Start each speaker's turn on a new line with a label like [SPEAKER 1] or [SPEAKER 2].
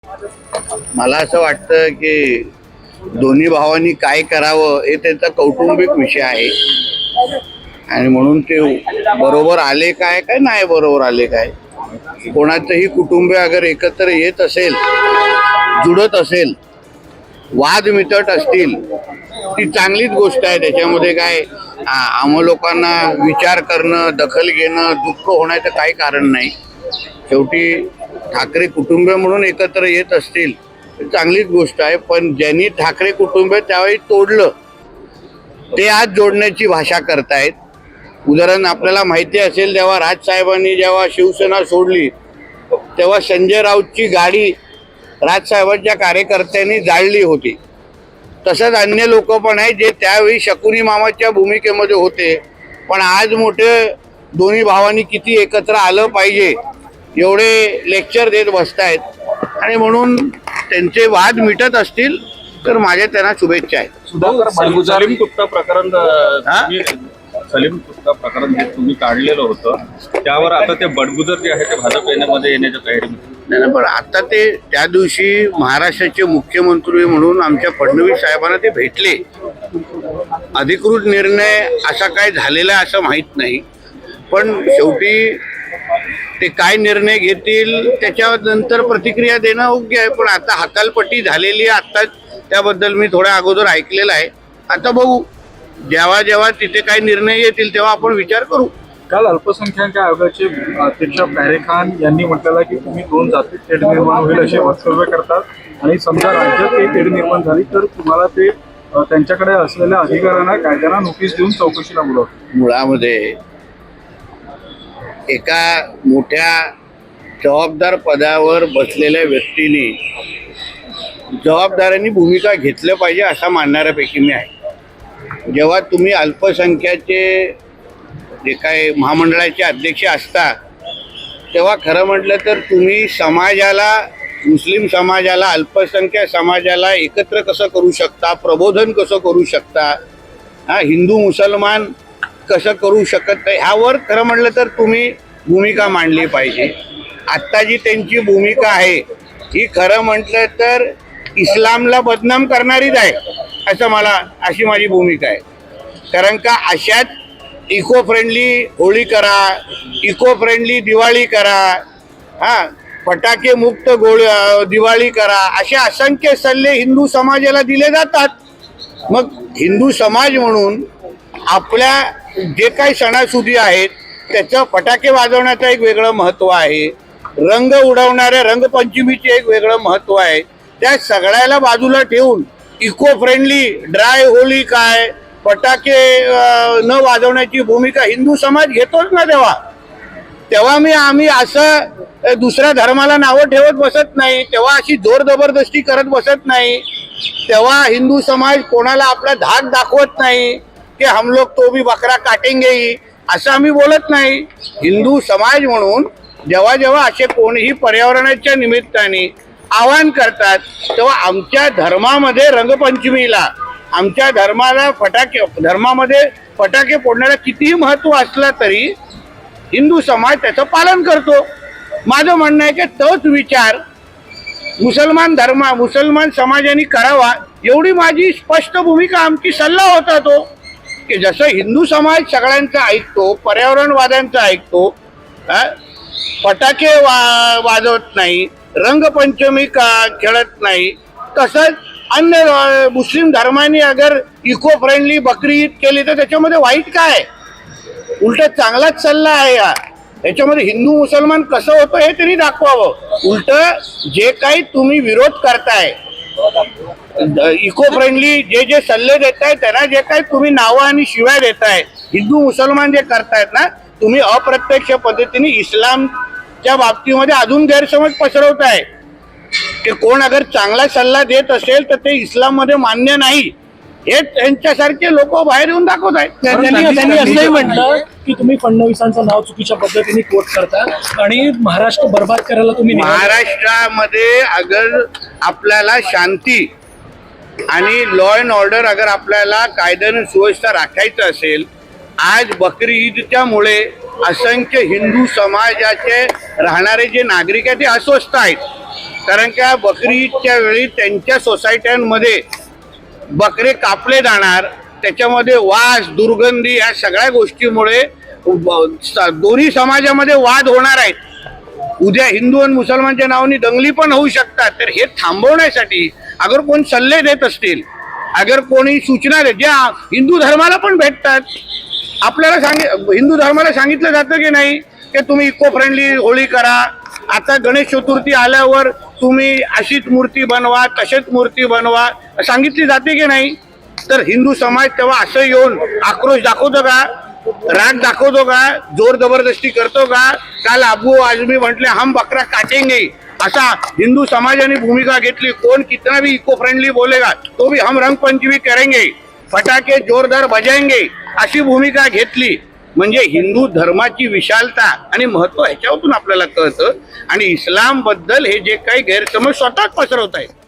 [SPEAKER 1] मला असं वाटतं की दोन्ही भावांनी काय करावं हे त्यांचा कौटुंबिक विषय आहे आणि म्हणून ते बरोबर आले काय काय नाही बरोबर आले काय. कोणाचंही कुटुंब अगर एकत्र येत असेल, जुडत असेल, वाद मिटत असतील, ती चांगलीच गोष्ट आहे. त्याच्यामध्ये काय आम्हा लोकांना विचार करणं, दखल घेणं, दुःख होण्याचं काही कारण नाही. शेवटी ठाकरे कुटुंब म्हणून एकत्र येत असतील तर चांगलीच गोष्ट आहे. पण ज्यांनी ठाकरे कुटुंब त्यावेळी तोडलं ते आज जोडण्याची भाषा करतायत. उदाहरण आपल्याला माहिती असेल, जेव्हा राजसाहेबांनी जेव्हा शिवसेना सोडली तेव्हा संजय राऊतची गाडी राजसाहेबांच्या कार्यकर्त्यांनी जाळली होती. तसंच अन्य लोक पण आहेत जे त्यावेळी शकुनी मामाच्या भूमिकेमध्ये होते, पण आज मोठे दोन्ही भावांनी किती एकत्र आलं पाहिजे एवढे लेक्चर देत बसतायत. आणि म्हणून त्यांचे वाद मिटत असतील तर माझ्या त्यांना शुभेच्छा आहेत.
[SPEAKER 2] सलीम कुत्ता प्रकरण सलीम कुत्ता प्रकरण जे तुम्ही काढलेलं होतं त्यावर आता ते बडगुजर जे आहे ते भाजप मध्ये येण्याच्या तयारीमध्ये
[SPEAKER 1] नाही, पण आता ते त्या दिवशी महाराष्ट्राचे मुख्यमंत्री म्हणून आमच्या फडणवीस साहेबांना ते भेटले. अधिकृत निर्णय असा काय झालेला असं माहीत नाही, पण शेवटी ते काय निर्णय घेतील त्याच्यानंतर प्रतिक्रिया देणं योग्य आहे. पण आता हकालपट्टी झालेली आहे, आत्ताच त्याबद्दल मी थोड्या अगोदर ऐकलेलं आहे. आता बघू, जेव्हा जेव्हा तिथे काही निर्णय येतील तेव्हा आपण विचार करू.
[SPEAKER 3] काल अल्पसंख्याक आयोगाचे अध्यक्ष पॅरे खान यांनी म्हटलेलं की तुम्ही दोन जातीत तेढ निर्माण होईल असे वक्तव्य करतात आणि समजा राज्यात काही तेढ निर्माण झाली तर तुम्हाला ते त्यांच्याकडे असलेल्या अधिकाऱ्यांना कायद्याला नोटीस देऊन चौकशीला बोलवतात.
[SPEAKER 1] मुळामध्ये एका मोठ्या जबाबदार पदावर बसलेल्या व्यक्तीने जबाबदाऱ्यांनी भूमिका घेतलं पाहिजे असं मानणाऱ्यापैकी मी आहे. जेव्हा तुम्ही अल्पसंख्याचे जे काय महामंडळाचे अध्यक्ष असता तेव्हा खरं म्हटलं तर तुम्ही समाजाला, मुस्लिम समाजाला, अल्पसंख्याक समाजाला एकत्र कसं करू शकता, प्रबोधन कसं करू शकता, हिंदू मुसलमान कसं करू शकत नाही, ह्यावर खरं म्हटलं तर तुम्ही भूमिका मांडली पाहिजे. आत्ता जी त्यांची भूमिका आहे ही खरं म्हटलं तर इस्लामला बदनाम करणारीच आहे अशी माझी भूमिका आहे. कारण का अशात इको फ्रेंडली होळी करा, इको फ्रेंडली दिवाळी करा, फटाके मुक्त दिवाळी करा, असे असंख्य सल्ले हिंदू समाजाला दिले जातात. मग हिंदू समाज म्हणून आपल्या जे काही सणासुदी आहेत त्याचं फटाके वाजवण्याचं एक वेगळं महत्त्व आहे, रंग उडवणाऱ्या रंगपंचमीचे एक वेगळं महत्त्व आहे. त्या सगळ्याला बाजूला ठेवून इको फ्रेंडली ड्राय होळी काय, फटाके न वाजवण्याची भूमिका हिंदू समाज घेतोच ना. तेव्हा आम्ही असं दुसऱ्या धर्माला नावं ठेवत बसत नाही, तेव्हा अशी जोर जबरदस्ती करत बसत नाही, तेव्हा हिंदू समाज कोणाला आपला धाक दाखवत नाही की हम लोग तो भी बकरा काटेंगे असं आम्ही बोलत नाही. हिंदू समाज म्हणून जेव्हा जेव्हा असे कोणीही पर्यावरणाच्या निमित्ताने आवाहन करतात तेव्हा आमच्या धर्मामध्ये रंगपंचमीला, आमच्या धर्मामध्ये फटाके फोडण्याला कितीही महत्त्व असलं तरी हिंदू समाज त्याचं पालन करतो. माझं म्हणणं आहे की तोच विचार मुसलमान समाजाने करावा एवढी माझी स्पष्ट भूमिका, आमची सल्ला होता तो की जसं हिंदू समाज सगळ्यांचा ऐकतो, पर्यावरणवाद्यांचा ऐकतो, फटाके वाजवत नाही, रंगपंचमी खेळत नाही, तसंच अन्य मुस्लिम धर्माने अगर इको फ्रेंडली बकरी ईद केली तर त्याच्यामध्ये वाईट काय, उलट चांगलाच सल्ला आहे. याच्यामध्ये हिंदू मुसलमान कसं होतं हे तरी दाखवावं. उलट जे काही तुम्ही विरोध करताय, इको फ्रेंडली जे सल्ले देताय, त्यांना जे काही तुम्ही नावं आणि शिव्या देताय, हिंदू मुसलमान जे करतायत ना, तुम्ही अप्रत्यक्ष पद्धतीने इस्लामच्या बाबतीमध्ये अजून गैरसमज पसरवताय की कोण अगर चांगला सल्ला देत असेल तर ते इस्लाममध्ये मान्य नाही, हे त्यांच्यासारखे लोक बाहेर येऊन दाखवत आहेत.
[SPEAKER 4] त्यांनी असंही म्हटलं की तुम्ही फडणवीसांचं नाव चुकीच्या पद्धतीने कोट करता आणि महाराष्ट्र बर्बाद करायला तुम्ही
[SPEAKER 1] महाराष्ट्रामध्ये अगर आपल्याला शांती आणि लॉ अँड ऑर्डर अगर आपल्याला कायद्याने सुव्यवस्था राखायचं असेल, आज बकरी ईदच्या मुळे असंख्य हिंदू समाजाचे राहणारे जे नागरिक आहेत ते अस्वस्थ आहेत. कारण का बकरी ईदच्या वेळी त्यांच्या सोसायट्यांमध्ये बकरे कापले जाणार, त्याच्यामध्ये वास दुर्गंधी या सगळ्या गोष्टीमुळे दोन्ही समाजामध्ये वाद होणार आहेत. उद्या हिंदू आणि मुसलमानच्या नावाने दंगली पण होऊ शकतात. तर हे थांबवण्यासाठी अगर कोण सल्ले देत असतील, अगर कोणी सूचना देत, ज्या हिंदू धर्माला पण भेटतात, आपल्याला हिंदू धर्माला सांगितलं जातं की नाही की तुम्ही इको फ्रेंडली होळी करा, आता गणेश चतुर्थी आल्यावर तुम्ही अशीच मूर्ती बनवा, तशीच मूर्ती बनवा, सांगितली जाते की नाही. तर हिंदू समाज तेव्हा असं येऊन आक्रोश दाखवतो का, राग दाखवतो का, जोर जबरदस्ती करतो का. काल अबू आझमी म्हटले हम बकरा काटेंगे, असा हिंदू समाजाने भूमिका घेतली. कोण कितना भी इको फ्रेंडली बोलेगा तो भी हम रंगपंचमी करेंगे, फटाके जोरदार बजाएंगे, अशी भूमिका घेतली. म्हणजे हिंदू धर्माची विशालता आणि महत्व ह्याच्यावरून आपल्याला कळतं. आणि इस्लाम बद्दल हे जे काही गैरसमज स्वतःच पसरवत आहेत.